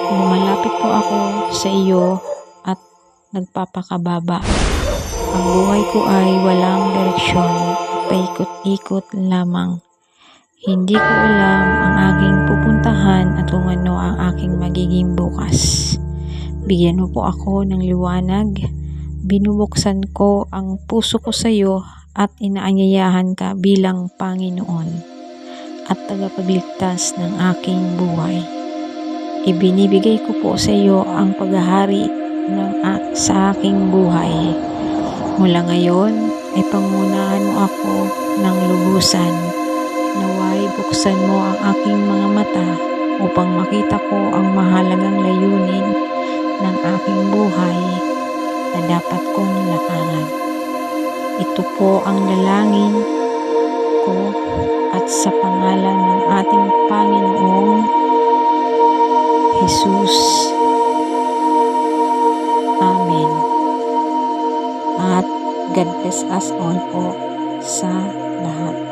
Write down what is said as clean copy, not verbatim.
Lumalapit po ako sa iyo at nagpapakababa. Ang buhay ko ay walang direksyon, paikot-ikot lamang. Hindi ko alam ang aking pupuntahan at kung ano ang aking magiging bukas. Bigyan mo po ako ng liwanag. Binubuksan ko ang puso ko sa iyo at inaanyayahan ka bilang Panginoon at tagapagligtas ng aking buhay. Ibinibigay ko po sa iyo ang paghahari sa aking buhay. Mula ngayon ay pangunahan mo ako ng lubusan. Naway buksan mo ang aking mga mata upang makita ko ang mahalagang layunin ng aking buhay na dapat kong lakaran. Ito po ang dalangin ko at sa pangalan ng ating Panginoong Jesus. Amen. At God bless us all po sa lahat.